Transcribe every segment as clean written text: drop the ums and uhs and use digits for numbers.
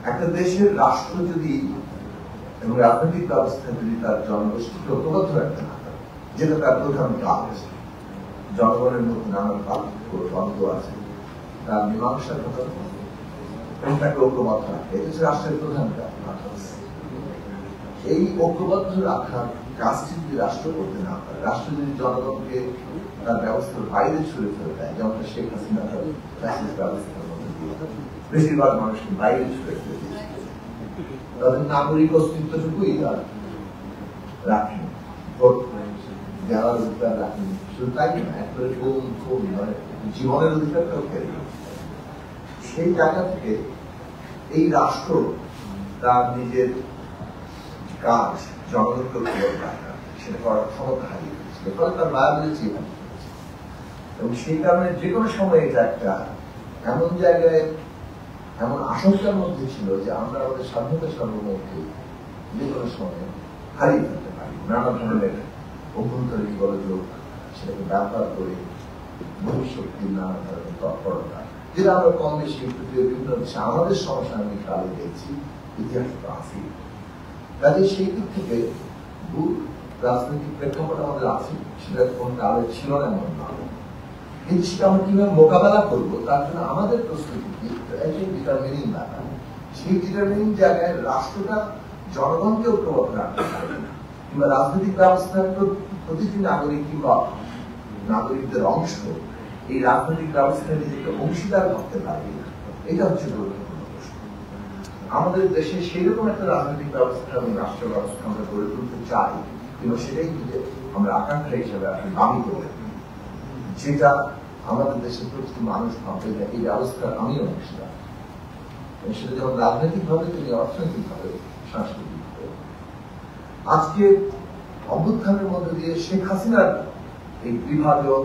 একটা দেশের রাষ্ট্র যদি এবং রাজনৈতিক ব্যবস্থা যদি তার জনগোষ্ঠীকে ঐক্যবদ্ধ রাখতে না পারে, যেটা তার প্রধান কাজ, জনগণের মধ্যে নানান দ্বন্দ্ব আছে, তার মীমাংসার কথা এবং তাকে ঐক্যবদ্ধ রাখে, এটা হচ্ছে রাষ্ট্রের প্রধান কাজ। এই ঐক্যবদ্ধ রাখার কাজটি যদি রাষ্ট্র করতে না পারে, রাষ্ট্র যদি জনগণকে তার ব্যবস্থার বাইরে ছুড়ে ফেলে দেয়, যেমন শেখ হাসিনা ব্যবস্থার মধ্যে দিয়ে বেশিরভাগ মানুষকে বাইরে ছুড়ে ফেলে দিয়েছে, তাদের নাগরিক অস্তিত্বটুকুই আর রাখেনি, ভোট দেওয়ার অধিকার রাখেনি। শুধু তাই না, একবারে খুব নয়, জীবনের অধিকারটাও কেড়ে নিয়েছে। সেই জায়গা থেকে এই রাষ্ট্র তার নিজের কাজ জনগণকে রাখা, সেটা করার ক্ষমতা হারিয়ে দিয়েছিল, ফলে তার লায়াবিলিটি হারিয়ে দিয়েছে। এবং সেই কারণে যে কোনো সময় এটা একটা এমন জায়গায়, এমন আশঙ্কার মধ্যে ছিল যে আমরা আমাদের স্বাধীনতা সার্বভৌমত্ব যে কোনো সময় হারিয়ে ফেলতে পারি। নানা ধরনের অভ্যন্তরীণ গোলযোগ, সেটাকে ব্যবহার করে ভবিষ্যৎটির নানা ধরনের তৎপরতা, যেটা আমরা কম বেশি বিভিন্ন আমাদের সমস্যা আমি কালে দেখছি, ইতিহাস তো আছি। কাজে সেই দিক থেকে ভূ রাজনৈতিক প্রেক্ষাপট আমাদের আছে, সেটা কোন কালে ছিল না এমন না, কিন্তু সেটা আমরা কিভাবে মোকাবেলা করবো তার জন্য আমাদের প্রস্তুতি ডিটারমিনিং ব্যাপার। সেই ডিটারমিনিং জায়গায় রাষ্ট্রটা জনগণকেও প্রভাব রাখতে পারে কিংবা রাজনৈতিক ব্যবস্থার প্রতিটি নাগরিক কিংবা নাগরিকদের অংশ এই রাজনৈতিক ব্যবস্থায় নিজেকে অংশীদার করতে পারবে, এটা হচ্ছে গুরুত্বপূর্ণ প্রশ্ন। আমাদের দেশে সেইরকম একটা রাজনৈতিক ব্যবস্থা এবং রাষ্ট্র ব্যবস্থা আমরা গড়ে তুলতে চাই, কিন্তু সেটাই আমরা আকাঙ্ক্ষা হিসেবে দাবি করি, যেটা আমাদের দেশের প্রতিটি মানুষ ভাবতে যায় এই ব্যবস্থার আমিও অংশীদার, সেটা যেমন রাজনৈতিক ভাবে তিনি অর্থনৈতিক ভাবে সাংস্কৃতিক ভাবে। আজকে অভ্যুত্থানের মধ্যে দিয়ে শেখ হাসিনার এই বিভাজন,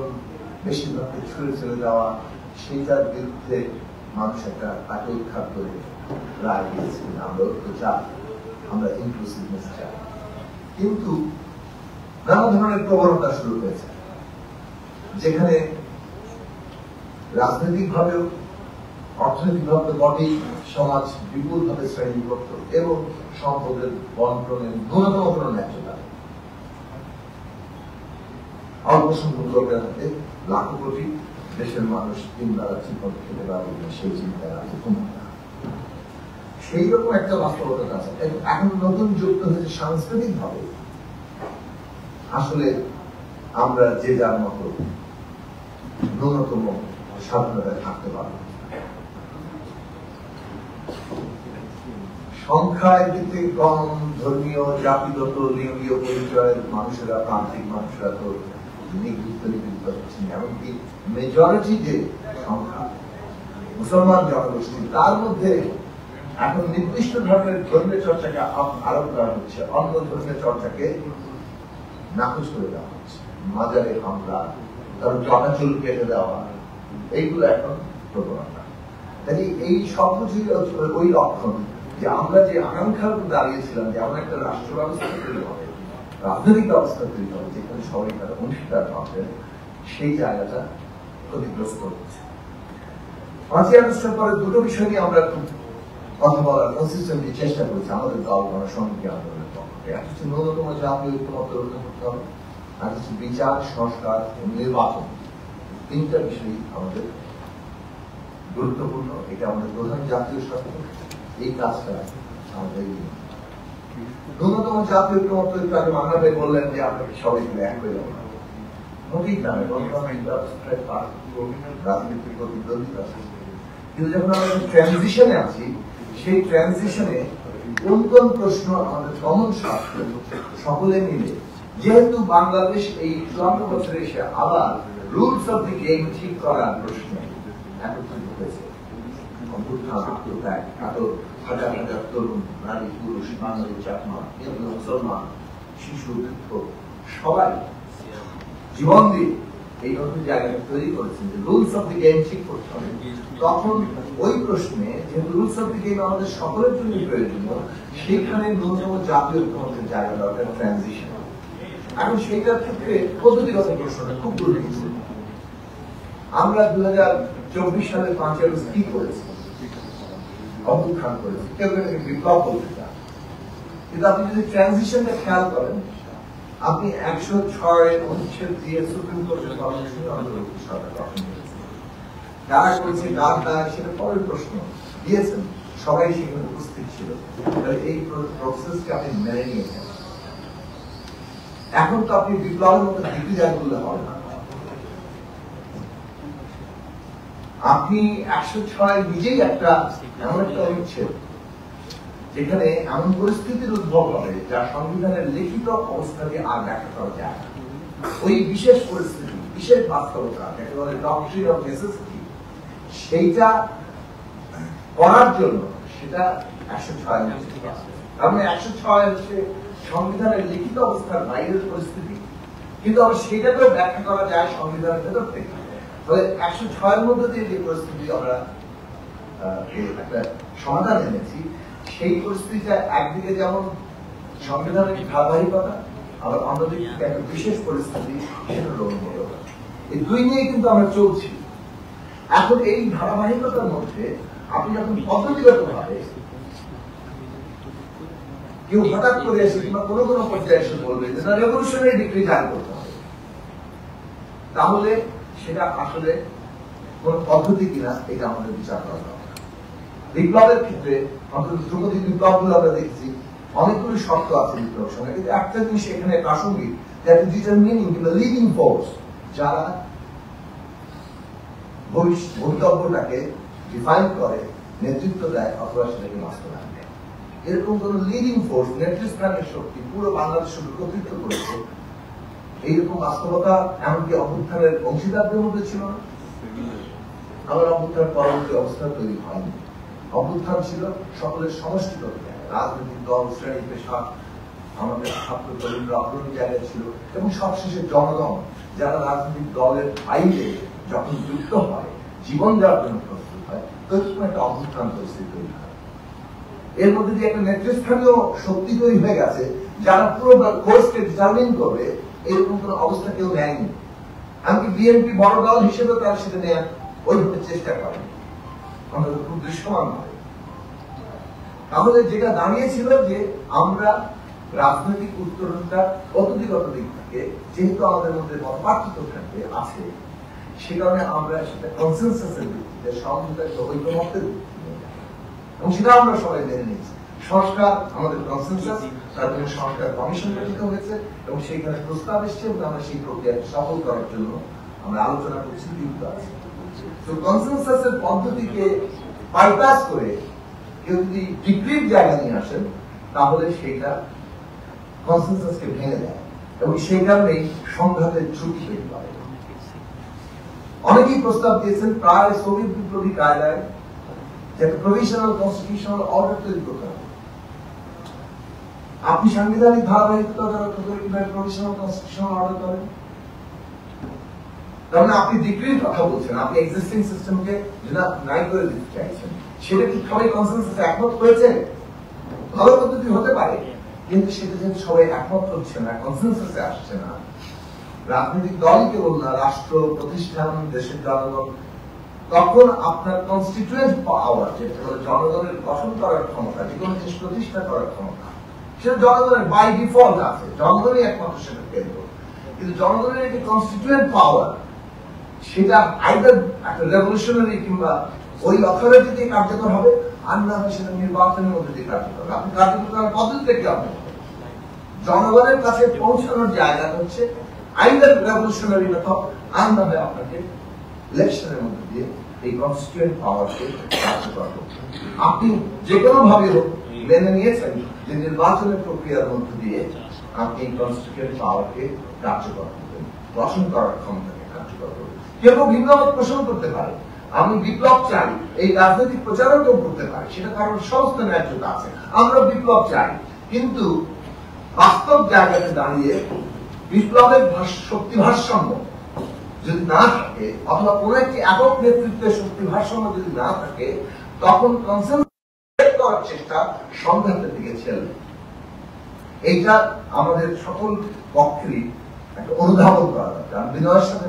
বেশিরভাগকে ছুড়ে চলে যাওয়া, সেইটার বিরুদ্ধে মানুষ একটা তাকে উৎখাত করে রায় দিয়েছে, আমরা তো চাই, আমরা ইনক্লুসিভনেস চাই। কিন্তু নানা ধরনের প্রবণতা শুরু হয়েছে, যেখানে রাজনৈতিক ভাবেও অর্থনৈতিক ভাবে বটেই সমাজ বিপুল ভাবে শ্রেণীবিভক্ত এবং সম্পদের বন্টনের ন্যূনতম কোনো ন্যায্যতা, অল্প সংখ্যক লোকের হাতে লাখো কোটি দেশের মানুষ তিন বেলা ঠিক মতো খেতে পারবে সেই চিন্তায় আছে ক্ষমতা। সেই রকম একটা বাস্তবতা আছে। এখন নতুন যুক্ত হয়েছে সাংস্কৃতিক ভাবে, আসলে আমরা যে যার মতো ন্যূনতম স্বাধীনতায় থাকতে পারব। সংখ্যায় দিতে কম, ধর্মীয় জাতিগত লিঙ্গীয় পরিচয়ের মানুষেরা, প্রান্তিক মানুষেরা তো নিগৃহীত হচ্ছেন, এমনকি মেজরিটি যে সংখ্যা মুসলমান জনগোষ্ঠী, তার মধ্যে এখন নির্দিষ্ট ধর্মের ধর্মীয় চর্চাকে আরোপ করা হচ্ছে, অন্য ধর্মের চর্চাকে নাকচ করে দেওয়া হচ্ছে, মাজারে হামলা, তার জটাচুল কেটে দেওয়া, এইগুলো এখন প্রবণতা। তাই এই সবকিছুই ওই লক্ষণ যে আমরা যে আকাঙ্ক্ষার দাঁড়িয়েছিলাম যে আমরা একটা রাষ্ট্র ব্যবস্থা তৈরি হবে, রাজনৈতিক ব্যবস্থা তৈরি হবে, যেখানে সবাই তারা অংশীদার পাবেন, সেই জায়গাটা ক্ষতিগ্রস্ত হচ্ছে। 5ই আগস্টের পরে দুটো বিষয় নিয়ে আমরা কথা বলার কনসিস্টেন্টলি চেষ্টা করেছি আমাদের দল গণসংহতি আন্দোলনের পক্ষে। একটা হচ্ছে ন্যূনতম জাতীয় ঐক্যমত্য রক্ষা করতে হবে, আর হচ্ছে বিচার, সংস্কার, নির্বাচন, তিনটা বিষয় আমাদের গুরুত্বপূর্ণ। এটা আমাদের প্রধান জাতীয় স্বার্থ, এই কাজটা আমাদের ন্যূনতম জাতীয় ঐক্যমত্য। একটু আগে মান্না ভাই বললেন যে আপনাকে সবাই মিলে এক হয়ে যাবে, মোটেই না, রাজনীতির প্রতিদ্বন্দ্বিতা। কিন্তু যখন আমরা ট্রানজিশনে আছি, সেই ট্রানজিশনে কোন কোন প্রশ্ন আমাদের কমন স্বার্থ সকলে মিলে, যেহেতু বাংলাদেশ এই 54 বছরে এসে আবার রুলস অফ দি গেম ঠিক করার প্রশ্নে একত্রিত হয়েছে, এত হাজার হাজার তরুণ, নারী, পুরুষ, বাঙালি, চাকমা, হিন্দু, মুসলমান, শিশু, বৃদ্ধ, সবাই জীবন দিয়ে এই নতুন জায়গাটা তৈরি করেছেন যে রুলস অফ দি গেম ঠিক করতে হবে। তখন ওই প্রশ্নে যেহেতু রুলস অফ দি গেম আমাদের সকলের জন্য প্রয়োজনীয়, সেখানে ন্যূনতম জাতীয় ঐক্যমত্যের জায়গা দরকার, ট্রানজিশন। এখন সেইটার ক্ষেত্রে পদ্ধতিগত প্রশ্নটা খুব গুরুত্বপূর্ণ। আমরা 2024 সালে 5ই আগস্ট কি করেছি? অভ্যুত্থান করেছি, কেউ এটাকে বিপ্লব বলতে চান। কিন্তু আপনি যদি ট্রানজিশনটা খেয়াল করেন, আপনি 106 অনুচ্ছেদ দিয়ে সুপ্রিম কোর্টের পরামর্শে অন্তর্বর্তী সরকার গঠন করেছেন। কারা করেছে, কার দায়, সেটা পরের প্রশ্ন দিয়েছেন, সবাই সেখানে উপস্থিত ছিল। এই প্রসেসকে আপনি মেনে নিয়েছেন। এখন তো আপনি বিপ্লবের মতো ডিগ্রি যায় বললে হবে না। আপনি 106 নিজেই একটা এমন একটা অনুচ্ছেদ যেখানে এমন পরিস্থিতির উদ্ভব হবে যা সংবিধানের লিখিত অবস্থাকে আর ব্যাখ্যা করা যায় না। ওই বিশেষ পরিস্থিতি, বিশেষ বাস্তবতা, যাকে বলে ডক্ট্রিন অফ নেসেসিটি, সেইটা করার জন্য সেটা 106 কারণ 106 হচ্ছে সংবিধানের লিখিত অবস্থার বাইরের পরিস্থিতি, কিন্তু আবার সেটাকেও ব্যাখ্যা করা যায় সংবিধানের ভেতর থেকে। তবে 106 মধ্যে দিয়ে যে পরিস্থিতি আমরা একটা সমাধান এনেছি, সেই পরিস্থিতিটা একদিকে যেমন সংবিধানের ধারাবাহিকতা, আবার অন্যদিকে একটা বিশেষ পরিস্থিতি, সেটা রোগমূলকতা। এই দুই নিয়ে কিন্তু আমরা চলছি। এখন এই ধারাবাহিকতার মধ্যে আপনি যখন পদ্ধতিগত ভাবে কেউ হঠাৎ করে এসে কিংবা কোনো কোনো পর্যায়ে এসে বলবে যে না, রেভলিউশনারি ডিগ্রি জারি করতে হবে, তাহলে সেটা আসলে কোন পদ্ধতি কিনা এটা আমাদের বিচার করা দরকার। বিপ্লবের ক্ষেত্রে অন্তত ধ্রুপদী বিপ্লবগুলো আমরা দেখছি, অনেকগুলি শর্ত আছে বিপ্লব সঙ্গে, কিন্তু একটা জিনিস এখানে প্রাসঙ্গিক, ডিটারমিনিং কিংবা লিডিং ফোর্স, যারা ভবিতব্যটাকে ডিফাইন করে, নেতৃত্ব দেয় অথবা সেটাকে বাস্তবায়ন দেয়, এরকম কোন লিডিং ফোর্স, নেতৃস্থানের শক্তি পুরো বাংলাদেশ একত্রিত করেছে, এইরকম বাস্তবতা এমনকি অভ্যুত্থানের অংশীদারদের মধ্যে ছিল না। আমার অভ্যুত্থান পরবর্তী অবস্থা তৈরি হয়নি। অভ্যুত্থান ছিল সকলের সমষ্টিগত জায়গা, রাজনৈতিক দল, শ্রেণী পেশা, আমাদের ছাত্র তরুণরা অগ্রণী জায়গায় ছিল, এবং সবশেষে জনগণ যারা রাজনৈতিক দলের বাইরে যখন যুক্ত হয়, জীবন দেওয়ার জন্য প্রস্তুত হয়, তখন একটা অভ্যুত্থান পরিস্থিতি তৈরি হয়। এর মধ্যে যে একটা নেতৃস্থানীয় শক্তি তৈরি হয়ে গেছে, যারা পুরো কোর্সকে ডিটারমিন করবে, এরকম কোন অবস্থা কেউ নেয়নি। এমনকি বিএনপি বড় দল হিসেবে তারা সেটা নেওয়ার ওইভাবে চেষ্টা করে, আমাদের খুব দৃশ্যমান হয়। তাহলে যেটা দাঁড়িয়েছিল যে আমরা রাজনৈতিক উত্তরণটা পদ্ধতিগত দিক থেকে যেহেতু আমাদের মধ্যে পার্থক্য থাকবে আছে, সে কারণে আমরা সেটা কনসেনসাসের ভিত্তিতে, সমঝোতার ঐকমত্যের ভিত্তিতে, এবং সেটা আমরা সবাই মেনে নিয়েছি। সংস্কার আমাদের কনসেনসাস, তার জন্য সংস্কার কমিশন গঠিত হয়েছে এবং সেইখানে প্রস্তাব এসছে, এবং আমরা সেই প্রক্রিয়াকে সফল করার জন্য আমরা আলোচনা করছি, যুক্ত আছি। তো কনসেনসাসের পদ্ধতিকে বাইপাস করে কেউ যদি ডিগ্রির জায়গা নিয়ে আসেন, তাহলে সেইটা কনসেনসাসকে ভেঙে দেয়, এবং সেই কারণেই সংঘাতের ঝুঁকি তৈরি করে। অনেকেই প্রস্তাব দিয়েছেন প্রায় সোভিয়েত বিপ্লবী কায়দায় যে প্রভিশনাল কনস্টিটিউশনাল অর্ডার তৈরি করতে হবে। আপনি সাংবিধানিক ধারাবাহিকতা রক্ষা করে কিভাবে প্রভিশনাল কনস্টিটিউশনাল অর্ডার করেন? তার মানে আপনি ডিগ্রির কথা বলছেন, আপনি এক্সিস্টিং সিস্টেমকে যেটা নাই করে দিতে চাইছেন, সেটা কি সবাই কনসেনসাসে একমত হয়েছে? ভালো পদ্ধতি হতে পারে, কিন্তু সেটা যেন সবাই একমত হচ্ছে না, কনসেনসাসে আসছে না। রাজনৈতিক দলই কেবল না, রাষ্ট্র, প্রতিষ্ঠান, দেশের জনগণ, তখন আপনার কনস্টিটিউয়েন্ট পাওয়ার, যেটা হলো জনগণের গঠন করার ক্ষমতা, যে কোনো জিনিস প্রতিষ্ঠা করার ক্ষমতা, সেটা জনগণের বাই ডিফল্ট আছে, জনগণই একমাত্র সেটা কেন্দ্র। কিন্তু জনগণের একটি কনস্টিটিউয়েন্ট পাওয়ার, সেটা আইদার একটা রেভলিউশনারি কিংবা ওই অথরিটি দিয়ে কার্যকর হবে, আর না হয় সেটা নির্বাচনের মধ্যে দিয়ে কার্যকর হবে। আপনি কার্যকর করার পদ্ধতিটা কি হবে? জনগণের কাছে পৌঁছানোর জায়গা হচ্ছে আইদার রেভলিউশনারি মেথড, আর না হয় আপনাকে ইলেকশনের মধ্যে দিয়ে এই কনস্টিটিউয়েন্ট পাওয়ারকে কার্যকর করতে। আপনি যে কোনো ভাবে হোক মেনে নিয়েছেন যে নির্বাচনের প্রক্রিয়ার মধ্যে দিয়ে আপনি এই কনস্টিটিউয়েন্ট পাওয়ারকে কার্যকর করবেন, গঠন করার ক্ষমতাকে কার্যকর করবেন। কেউ ভিন্ন মত পোষণ করতে পারে, আমি বিপ্লব চাই, এই রাজনৈতিক প্রচারও কেউ করতে পারে, সেটা কারণ সমস্ত ন্যায্যতা আছে, আমরা বিপ্লব চাই। কিন্তু বাস্তব জায়গাতে দাঁড়িয়ে বিপ্লবের শক্তি ভারসাম্য যদি না থাকে, অথবা কোন একটি একক নেতৃত্বের শক্তি ভারসাম্য যদি না থাকে, তখন কনসেনসাস করার চেষ্টা সংঘাতের দিকে ছেড়ে। এইটা আমাদের সকল পক্ষেরই একটা অনুধাবন করা দরকার। বিনয়ের সাথে